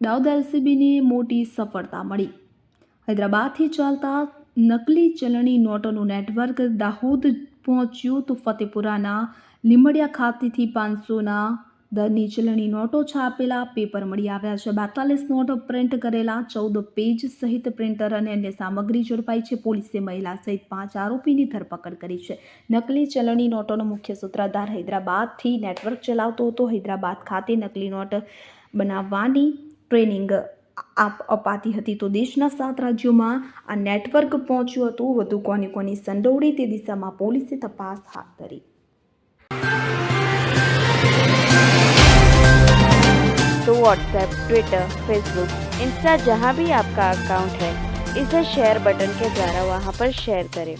દાઉદ એલસીબીને મોટી સફળતા મળી। હૈદરાબાદથી ચાલતા નકલી ચલણી નોટોનું નેટવર્ક દાહોદ પહોંચ્યું તો ફતેપુરાના લીંબડિયા ખાતેથી 500ના દરની ચલણી નોટો છાપેલા પેપર મળી આવ્યા છે। 42 નોટ પ્રિન્ટ કરેલા 14 પેજ સહિત પ્રિન્ટર અને અન્ય સામગ્રી ઝડપાઈ છે। પોલીસે મહિલા સહિત 5 આરોપીની ધરપકડ કરી છે। નકલી ચલણી નોટોનો મુખ્ય સૂત્રધાર હૈદરાબાદથી નેટવર્ક ચલાવતો હતો। હૈદરાબાદ ખાતે નકલી નોટ બનાવવાની ટ્રેનિંગ અપાતી હતી તો દેશના 7 રાજ્યોમાં આ નેટવર્ક પહોંચ્યું હતું। વધુ કોની સંડોવણી તે દિશામાં પોલીસે તપાસ હાથ ધરી। तो व्हाट्सएप, ट्विटर, फेसबुक, इंस्टा जहाँ भी आपका अकाउंट है, इसे शेयर बटन के द्वारा वहाँ पर शेयर करें।